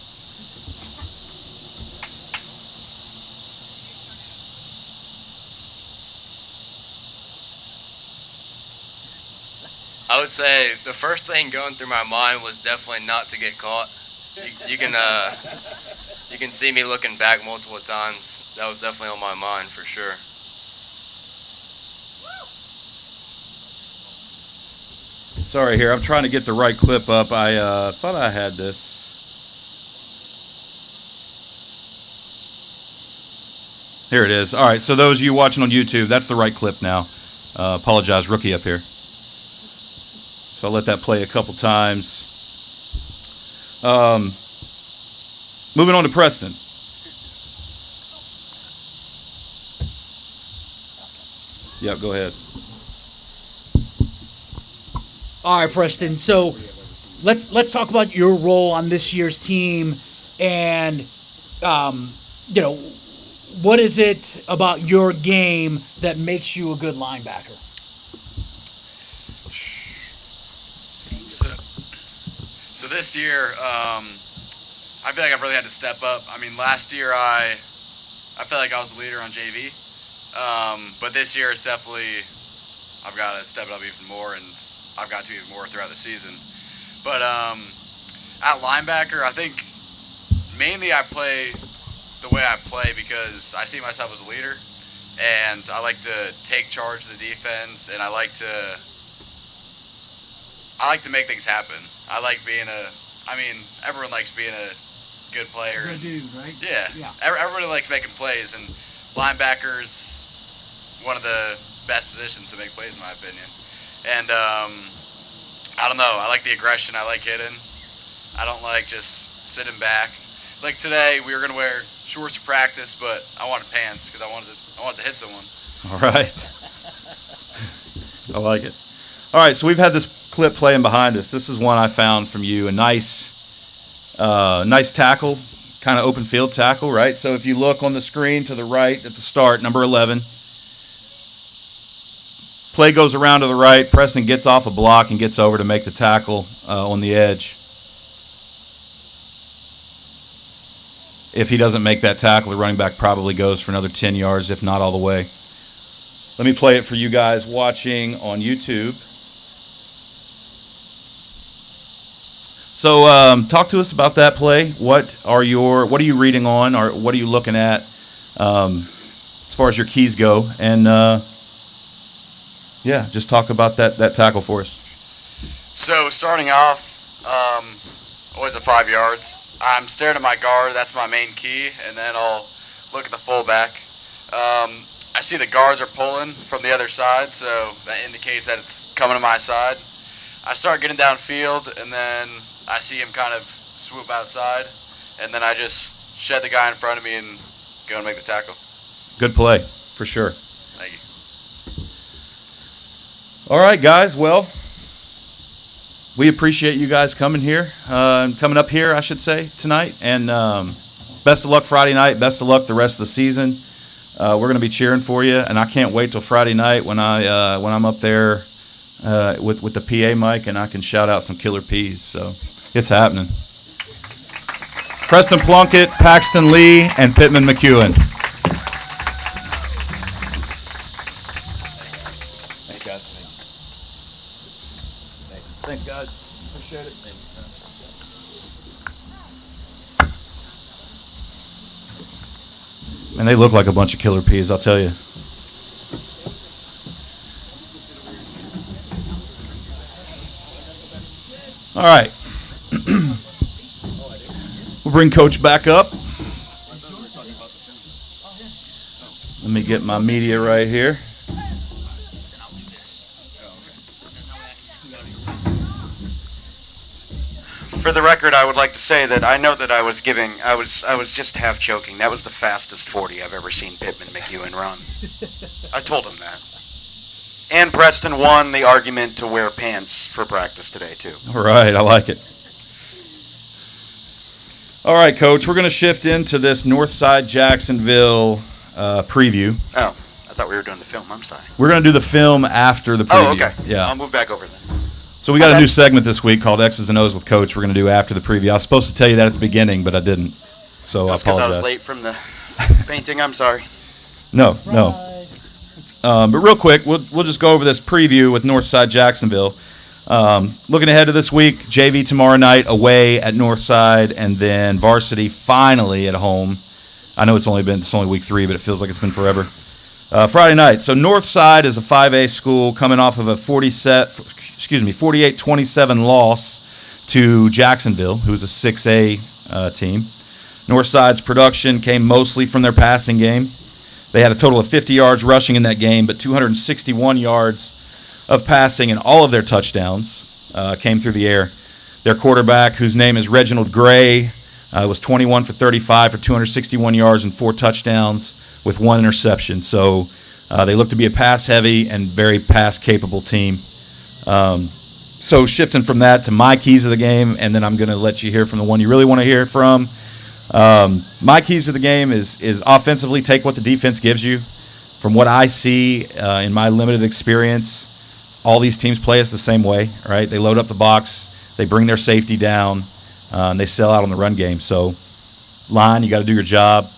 I would say the first thing going through my mind was definitely not to get caught. You can see me looking back multiple times. That was definitely on my mind for sure. Sorry here, I'm trying to get the right clip up. I thought I had this. Here it is. All right, so those of you watching on YouTube, that's the right clip now. Apologize, rookie up here. So I'll let that play a couple times. Moving on to Preston. Yeah, go ahead. All right, Preston. So let's talk about your role on this year's team, and what is it about your game that makes you a good linebacker? So this year, I feel like I've really had to step up. I mean, last year I felt like I was the leader on JV, but this year it's definitely I've got to step it up even more, and I've got to even more throughout the season. But at linebacker, I think mainly I play the way I play because I see myself as a leader, and I like to take charge of the defense, and I like to make things happen. I like being everyone likes being a good player. Good dude, right? Yeah. Everybody likes making plays, and linebackers one of the best positions to make plays in my opinion. And I don't know. I like the aggression. I like hitting. I don't like just sitting back. Like today, we were gonna wear shorts to practice, but I wanted pants because I wanted to hit someone. All right. I like it. All right, so we've had this clip playing behind us. This is one I found from you. A nice tackle, kind of open field tackle, right? So if you look on the screen to the right at the start, number 11. Play goes around to the right. Preston gets off a block and gets over to make the tackle on the edge. If he doesn't make that tackle, the running back probably goes for another 10 yards, if not all the way. Let me play it for you guys watching on YouTube. So talk to us about that play. What are you reading on, or what are you looking at as far as your keys go? And just talk about that tackle for us. So starting off, always at 5 yards. I'm staring at my guard. That's my main key, and then I'll look at the fullback. I see the guards are pulling from the other side, so that indicates that it's coming to my side. I start getting downfield, and then I see him kind of swoop outside, and then I just shed the guy in front of me and go and make the tackle. Good play, for sure. Thank you. All right, guys. Well, we appreciate you guys coming up here, I should say, tonight. And best of luck Friday night. Best of luck the rest of the season. We're going to be cheering for you, and I can't wait till Friday night when I'm up there with the PA mic and I can shout out some killer P's. So it's happening. Preston Plunkett, Paxton Lee, and Pittman McEwen. Thanks, guys. Thanks, guys. Appreciate it. Man, they look like a bunch of killer peas, I'll tell you. All right. We'll bring Coach back up. Let me get my media right here. For the record, I would like to say that I know that I was just half joking. That was the fastest 40 I've ever seen Pittman McEwen run. I told him that. And Preston won the argument to wear pants for practice today, too. All right, I like it. All right, Coach, we're going to shift into this Northside Jacksonville preview. Oh, I thought we were doing the film. I'm sorry. We're going to do the film after the preview. Oh, okay. Yeah. I'll move back over then. So we got a new segment this week called X's and O's with Coach. We're going to do after the preview. I was supposed to tell you that at the beginning, but I didn't. So I apologize. Because I was late from the painting. I'm sorry. No. But real quick, we'll just go over this preview with Northside Jacksonville. Looking ahead to this week, JV tomorrow night away at Northside, and then varsity finally at home. I know it's only week 3, but it feels like it's been forever. Friday night. So Northside is a 5A school coming off of a 48-27 loss to Jacksonville, who's a 6A team. Northside's production came mostly from their passing game. They had a total of 50 yards rushing in that game, but 261 yards of passing, and all of their touchdowns came through the air. Their quarterback, whose name is Reginald Gray, was 21 for 35 for 261 yards and 4 touchdowns with 1 interception. So they look to be a pass-heavy and very pass-capable team. So shifting from that to my keys of the game, and then I'm going to let you hear from the one you really want to hear from. My keys of the game is offensively take what the defense gives you. From what I see in my limited experience, all these teams play us the same way, right? They load up the box, they bring their safety down, and they sell out on the run game. So, line, you got to do your job,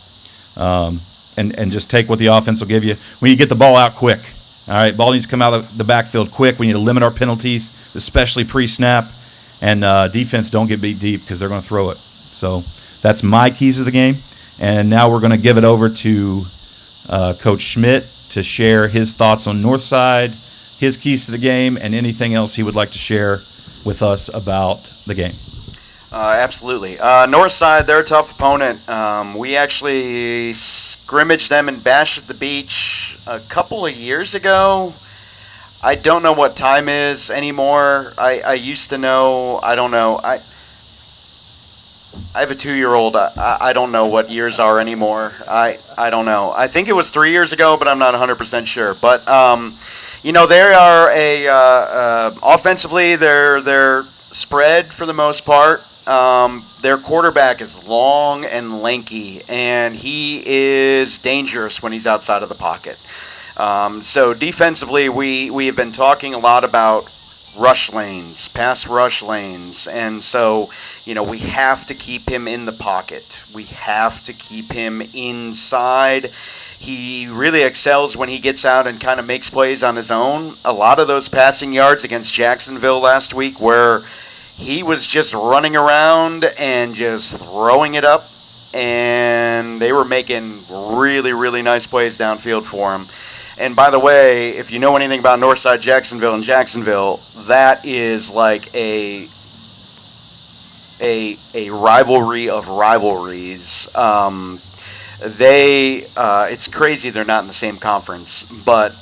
and just take what the offense will give you. We need to get the ball out quick. All right, ball needs to come out of the backfield quick. We need to limit our penalties, especially pre-snap, and defense don't get beat deep because they're going to throw it. So that's my keys of the game. And now we're going to give it over to Coach Schmidt to share his thoughts on Northside, his keys to the game, and anything else he would like to share with us about the game. Absolutely. Northside, they're a tough opponent. We actually scrimmaged them and bashed at the beach a couple of years ago. I don't know what time is anymore. I used to know. I don't know. I have a 2-year-old. I don't know what years are anymore. I don't know. I think it was 3 years ago, but I'm not 100% sure. But they are offensively, they're spread for the most part. Their quarterback is long and lanky, and he is dangerous when he's outside of the pocket. So defensively, we have been talking a lot about rush lanes, pass rush lanes, and so, we have to keep him in the pocket. We have to keep him inside. He really excels when he gets out and kind of makes plays on his own. A lot of those passing yards against Jacksonville last week where he was just running around and just throwing it up, and they were making really, really nice plays downfield for him. And by the way, if you know anything about Northside Jacksonville and Jacksonville, that is like a rivalry of rivalries. It's crazy they're not in the same conference, but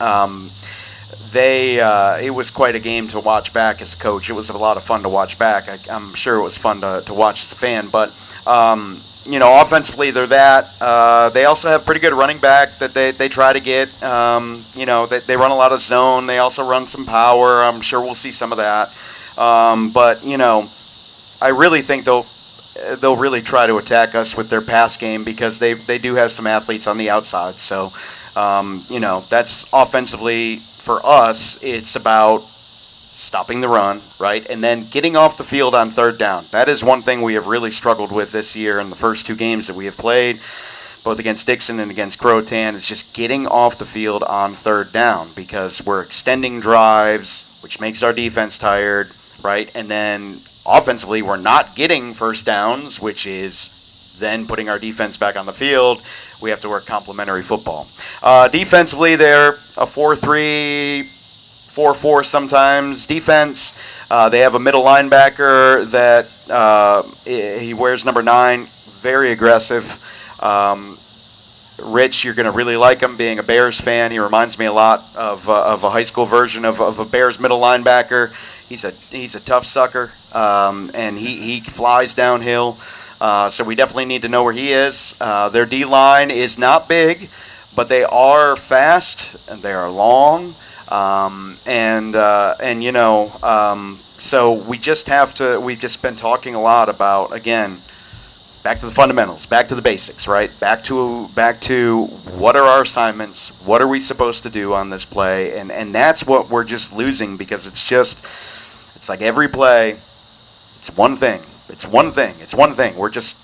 it was quite a game to watch back as a coach. It was a lot of fun to watch back. I'm sure it was fun to watch as a fan. But, offensively they're that. They also have pretty good running back that they try to get. They run a lot of zone. They also run some power. I'm sure we'll see some of that. But I really think they'll really try to attack us with their pass game because they do have some athletes on the outside. So, that's offensively. For us, it's about stopping the run, right, and then getting off the field on third down. That is one thing we have really struggled with this year in the first 2 games that we have played, both against Dixon and against Croatan, is just getting off the field on third down because we're extending drives, which makes our defense tired, right, and then offensively we're not getting first downs, which is then putting our defense back on the field. We have to work complementary football. Defensively, they're a 4-3, 4-4 sometimes. Defense, they have a middle linebacker that he wears number 9, very aggressive. Rich, you're going to really like him being a Bears fan. He reminds me a lot of a high school version of a Bears middle linebacker. He's a tough sucker, and he flies downhill. So we definitely need to know where he is. Their D-line is not big, but they are fast and they are long. So we just have to. We've just been talking a lot about, again, back to the fundamentals, back to the basics, right? Back to what are our assignments? What are we supposed to do on this play? And that's what we're just losing because it's like every play, it's one thing. It's one thing. We're just,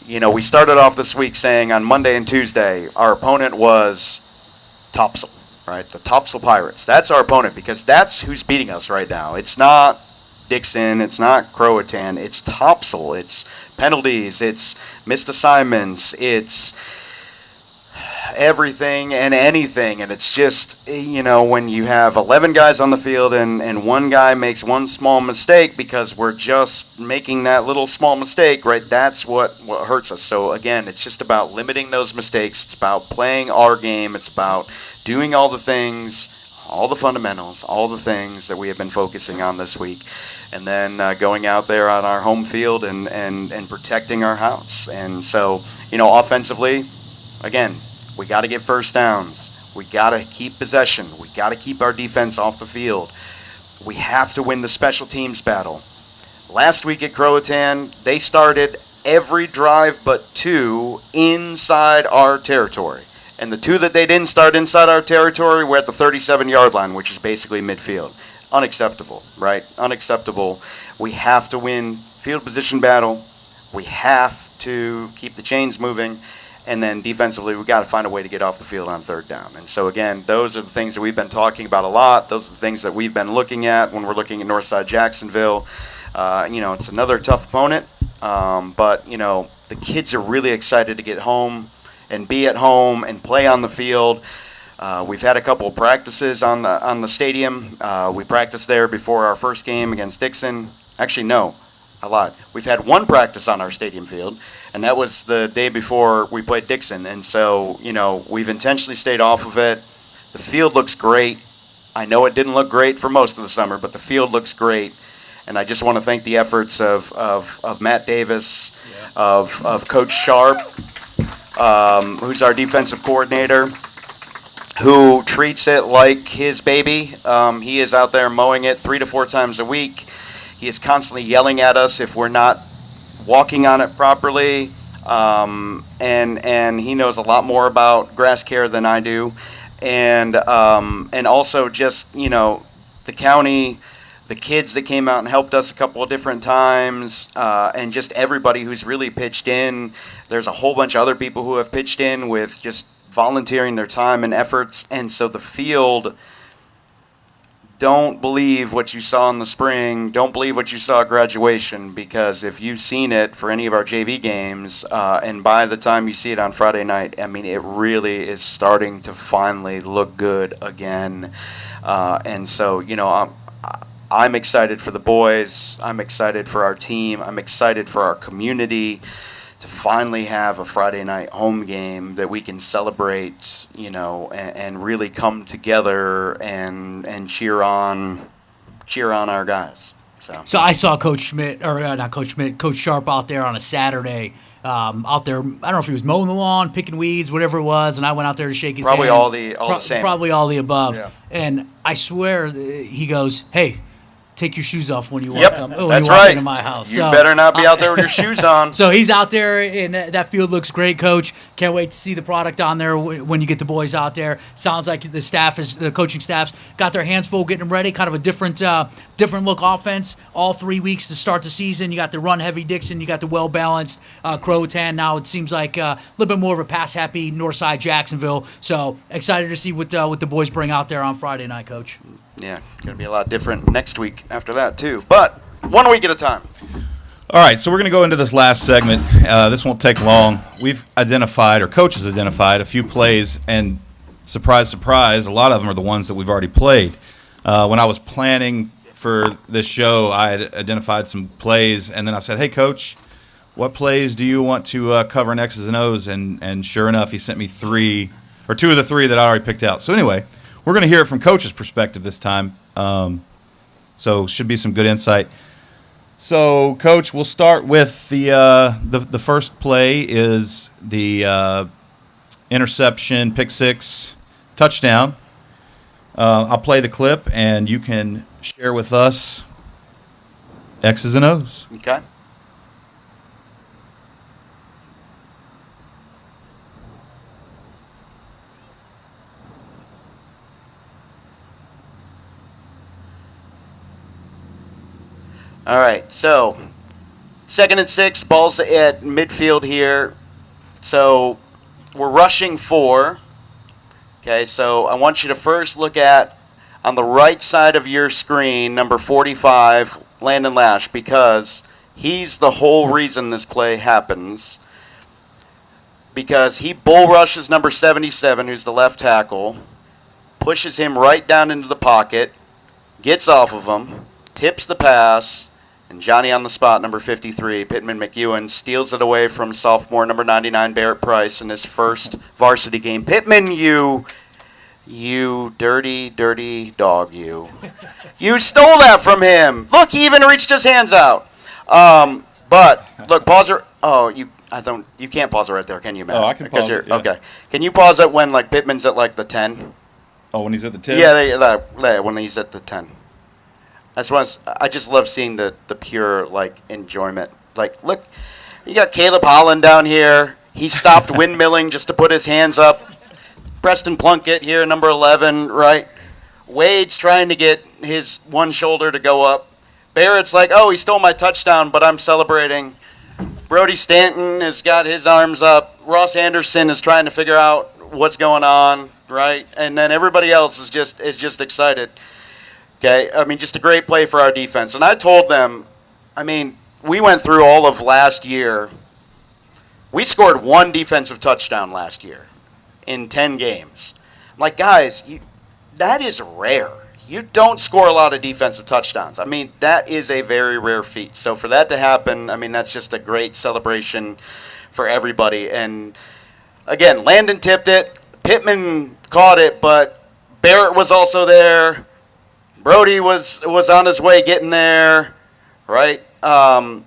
we started off this week saying on Monday and Tuesday, our opponent was Topsail, right? The Topsail Pirates. That's our opponent because that's who's beating us right now. It's not Dixon. It's not Croatan. It's Topsail. It's penalties. It's missed assignments. It's everything and anything. And it's just, when you have 11 guys on the field and one guy makes one small mistake because we're just making that little small mistake, right? That's what hurts us. So again, it's just about limiting those mistakes. It's about playing our game. It's about doing all the things, all the fundamentals, all the things that we have been focusing on this week. And then going out there on our home field and protecting our house. And so, offensively, again, we got to get first downs. We got to keep possession. We got to keep our defense off the field. We have to win the special teams battle. Last week at Croatan, they started every drive but 2 inside our territory. And the 2 that they didn't start inside our territory were at the 37-yard line, which is basically midfield. Unacceptable, right? Unacceptable. We have to win field position battle. We have to keep the chains moving. And then defensively, we've got to find a way to get off the field on third down. And so, again, those are the things that we've been talking about a lot. Those are the things that we've been looking at when we're looking at Northside Jacksonville. It's another tough opponent. But the kids are really excited to get home and be at home and play on the field. We've had a couple of practices on the stadium. We practiced there before our first game against Dixon. Actually, no, I lied. We've had one practice on our stadium field, and that was the day before we played Dixon. And so, we've intentionally stayed off of it. The field looks great. I know it didn't look great for most of the summer, but the field looks great. And I just want to thank the efforts of Matt Davis, of Coach Sharp, who's our defensive coordinator, who treats it like his baby. He is out there mowing it 3 to 4 times a week. He is constantly yelling at us if we're not walking on it properly. And he knows a lot more about grass care than I do. And also just, the county, the kids that came out and helped us a couple of different times, and just everybody who's really pitched in. There's a whole bunch of other people who have pitched in with just volunteering their time and efforts. And so the field, don't believe what you saw in the spring. Don't believe what you saw at graduation, because if you've seen it for any of our JV games, and by the time you see it on Friday night, I mean, it really is starting to finally look good again. And so, I'm excited for the boys. I'm excited for our team. I'm excited for our community to finally have a Friday night home game that we can celebrate, and really come together and cheer on our guys. So I saw Coach Schmidt, or not Coach Schmidt, Coach Sharp out there on a Saturday, out there. I don't know if he was mowing the lawn, picking weeds, whatever it was, and I went out there to shake his hand. Probably all the same. Probably all the above. Yeah. And I swear, he goes, "Hey, take your shoes off when you walk, Yep, walk that's right. into my house." You better not be out there with your shoes on. So he's out there, and that field looks great, Coach. Can't wait to see the product on there when you get the boys out there. Sounds like the coaching staff's got their hands full getting them ready. Kind of a different look offense. All 3 weeks to start the season. You got the run-heavy Dixon. You got the well-balanced Croatan. Now it seems like a little bit more of a pass-happy Northside Jacksonville. So excited to see what the boys bring out there on Friday night, Coach. Yeah, going to be a lot different next week after that, too. But 1 week at a time. All right, so we're going to go into this last segment. This won't take long. We've identified, or coaches identified, a few plays, and surprise, surprise, a lot of them are the ones that we've already played. When I was planning for this show, I had identified some plays, and then I said, "Hey, Coach, what plays do you want to cover in X's and O's?" And sure enough, he sent me 2 of the 3 that I already picked out. So anyway, we're going to hear it from Coach's perspective this time, so should be some good insight. So, Coach, we'll start with the first play is the interception, pick six, touchdown. I'll play the clip, and you can share with us X's and O's. Okay. All right, so 2nd and 6, ball's at midfield here. So we're rushing 4. Okay, so I want you to first look at, on the right side of your screen, number 45, Landon Lash, because he's the whole reason this play happens. because he bull rushes number 77, who's the left tackle, pushes him right down into the pocket, gets off of him, tips the pass, and Johnny on the spot, number 53, Pittman McEwen, steals it away from sophomore number 99, Barrett Price, in his first varsity game. Pittman, you dirty, dirty dog, you. You stole that from him. Look, he even reached his hands out. But, look, pause it. Oh, you can't pause it right there, can you, Matt? Oh, I can pause it, yeah. Okay. Can you pause it when, like, Pittman's at, like, the 10? Oh, when he's at the 10? Yeah, when he's at the 10. I just love seeing the pure, like, enjoyment. Like, look, you got Caleb Holland down here. He stopped windmilling just to put his hands up. Preston Plunkett here, number 11, right? Wade's trying to get his one shoulder to go up. Barrett's like, oh, he stole my touchdown, but I'm celebrating. Brody Stanton has got his arms up. Ross Anderson is trying to figure out what's going on, right? And then everybody else is just excited. Okay, I mean, just a great play for our defense. And I told them, I mean, we went through all of last year. We scored one defensive touchdown last year in 10 games. I'm like, guys, that is rare. You don't score a lot of defensive touchdowns. I mean, that is a very rare feat. So for that to happen, I mean, that's just a great celebration for everybody. And, again, Landon tipped it. Pittman caught it, but Barrett was also there. Brody was on his way getting there, right? Our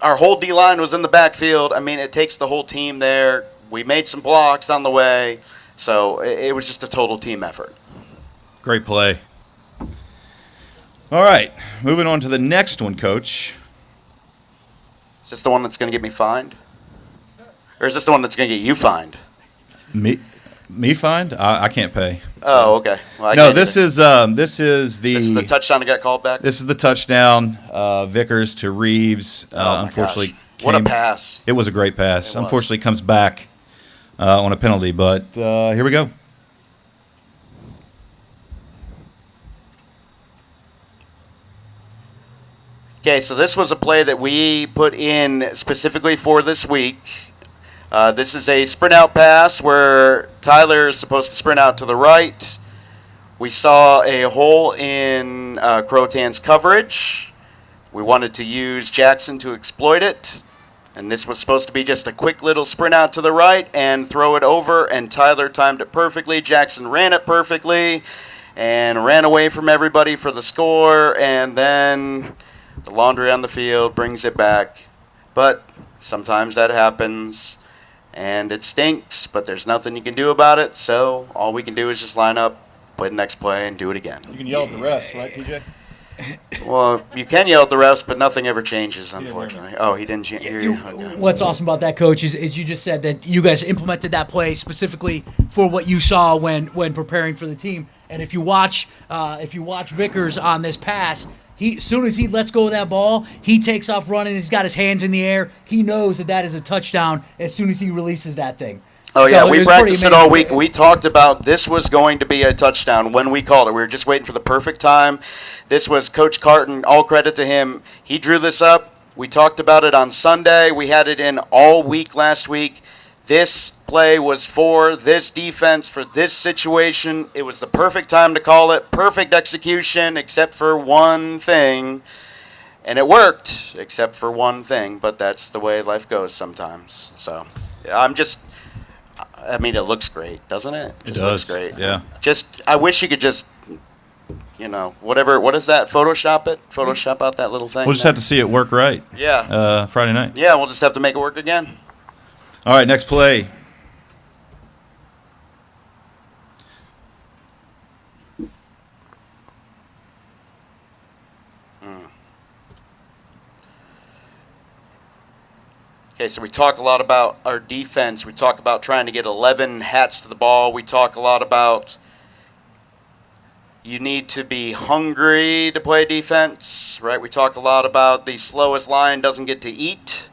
whole D-line was in the backfield. I mean, it takes the whole team there. We made some blocks on the way. So it was just a total team effort. Great play. All right, moving on to the next one, Coach. Is this the one that's going to get me fined? Or is this the one that's going to get you fined? Me fined? I can't pay. Oh, okay. Well, no, this is the touchdown that got called back? This is the touchdown, Vickers to Reeves. Unfortunately, what a pass. It was a great pass. Unfortunately, comes back on a penalty, but here we go. Okay, so this was a play that we put in specifically for this week. This is a sprint out pass where Tyler is supposed to sprint out to the right. We saw a hole in Croatan's coverage. We wanted to use Jackson to exploit it. And this was supposed to be just a quick little sprint out to the right and throw it over. And Tyler timed it perfectly. Jackson ran it perfectly and ran away from everybody for the score. And then the laundry on the field brings it back. But sometimes that happens. And it stinks, but there's nothing you can do about it. So all we can do is just line up, play the next play, and do it again. You can yell at the refs, right, PJ? Well, you can yell at the refs, but nothing ever changes, unfortunately. Oh, he didn't hear you? Okay. What's awesome about that, Coach, is you just said that you guys implemented that play specifically for what you saw when preparing for the team. And if you watch Vickers on this pass, as soon as he lets go of that ball, he takes off running. He's got his hands in the air. He knows that is a touchdown as soon as he releases that thing. Oh, yeah, we practiced it all week. We talked about this was going to be a touchdown when we called it. We were just waiting for the perfect time. This was Coach Carton. All credit to him. He drew this up. We talked about it on Sunday. We had it in all week last week. This play was for this defense, for this situation. It was the perfect time to call it. Perfect execution, except for one thing. And it worked, except for one thing. But that's the way life goes sometimes. So I mean, it looks great, doesn't it? It does. Looks great. Yeah. I wish you could just, whatever. What is that? Photoshop it? Photoshop out that little thing? We'll just have to see it work right. Yeah. Friday night. Yeah, we'll just have to make it work again. All right, next play. Okay, so we talk a lot about our defense. We talk about trying to get 11 hats to the ball. We talk a lot about you need to be hungry to play defense, right? We talk a lot about the slowest line doesn't get to eat,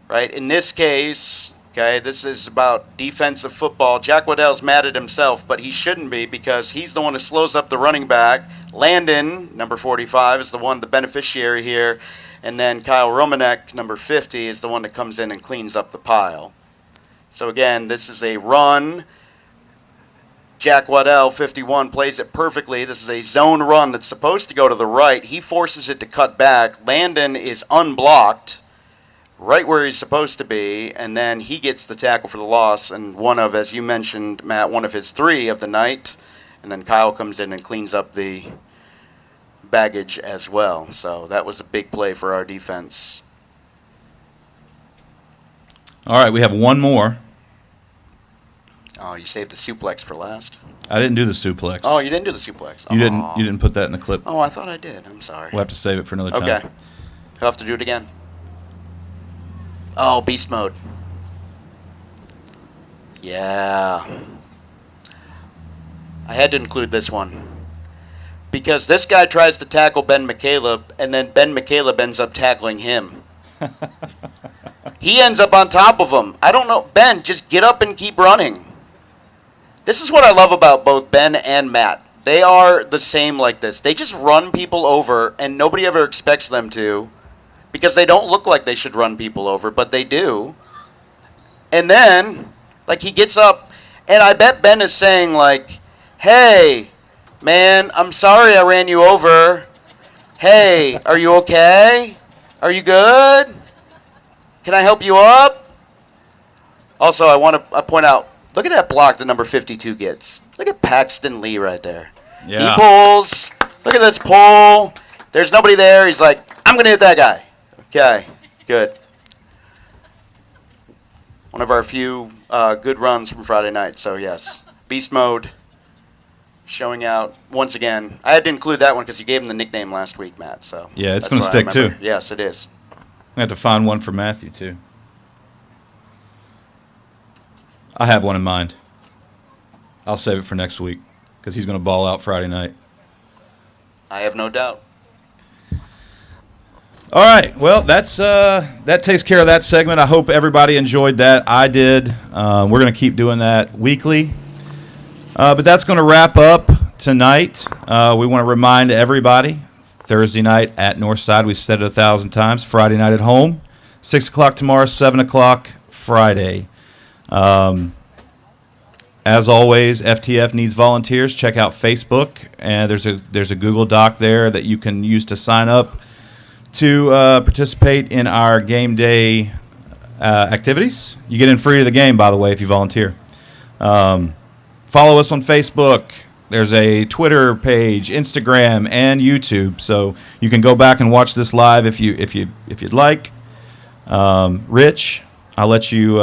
right? In this case, okay, this is about defensive football. Jack Waddell's mad at himself, but he shouldn't be because he's the one who slows up the running back. Landon, number 45, is the beneficiary here. And then Kyle Romanek, number 50, is the one that comes in and cleans up the pile. So again, this is a run. Jack Waddell, 51, plays it perfectly. This is a zone run that's supposed to go to the right. He forces it to cut back. Landon is unblocked right where he's supposed to be, and then he gets the tackle for the loss, and one of, as you mentioned, Matt, one of his 3 of the night, and then Kyle comes in and cleans up the baggage as well. So that was a big play for our defense. All right, we have one more. Oh, you saved the suplex for last. I didn't do the suplex. Oh, you didn't do the suplex. You Aw. didn't put that in the clip. Oh, I thought I did. I'm sorry. We'll have to save it for another time. Okay. He'll have to do it again. Oh, beast mode. Yeah. I had to include this one. Because this guy tries to tackle Ben McCaleb, and then Ben McCaleb ends up tackling him. He ends up on top of him. I don't know. Ben, just get up and keep running. This is what I love about both Ben and Matt. They are the same like this. They just run people over, and nobody ever expects them to, because they don't look like they should run people over, but they do. And then, like, he gets up, and I bet Ben is saying, like, hey, man, I'm sorry I ran you over. Hey, are you okay? Are you good? Can I help you up? Also, I want to point out, look at that block that number 52 gets. Look at Paxton Lee right there. Yeah. He pulls. Look at this pull. There's nobody there. He's like, I'm going to hit that guy. Okay, good. One of our few good runs from Friday night, so yes. Beast mode. Showing out once again. I had to include that one because you gave him the nickname last week, Matt. So Yeah, it's that's gonna what I stick, remember. too. Yes, it is. I have to find one for Matthew, too. I have one in mind. I'll save it for next week because he's going to ball out Friday night. I have no doubt. All right. Well, that takes care of that segment. I hope everybody enjoyed that. I did. We're going to keep doing that weekly. But that's going to wrap up tonight. We want to remind everybody, Thursday night at Northside, we said it 1,000 times. Friday night at home, 6 o'clock tomorrow, 7 o'clock Friday. As always, FTF needs volunteers. Check out Facebook, and there's a Google Doc there that you can use to sign up to participate in our game day activities. You get in free to the game, by the way, if you volunteer. Follow us on Facebook. There's a Twitter page, Instagram, and YouTube, so you can go back and watch this live if you'd like. Rich, I'll let you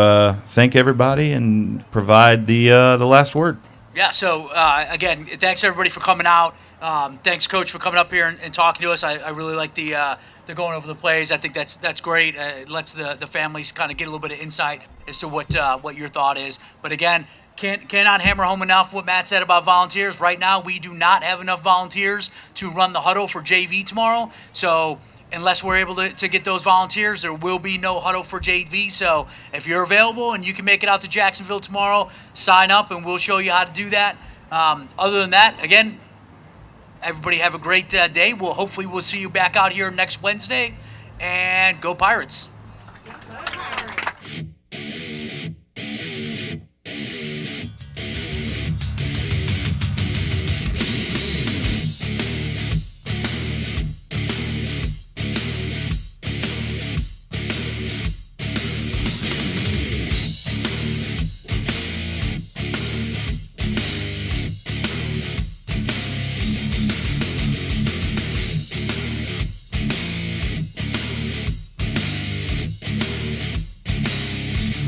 thank everybody and provide the last word. Yeah, so again, thanks everybody for coming out. Thanks, Coach, for coming up here and talking to us. I really like the going over the plays. I think that's great. It lets the families kind of get a little bit of insight as to what your thought is. But again, cannot hammer home enough what Matt said about volunteers. Right now, we do not have enough volunteers to run the huddle for JV tomorrow. So unless we're able to get those volunteers, there will be no huddle for JV. So if you're available and you can make it out to Jacksonville tomorrow, sign up and we'll show you how to do that. Other than that, again, everybody have a great day. We'll see you back out here next Wednesday, and go Pirates.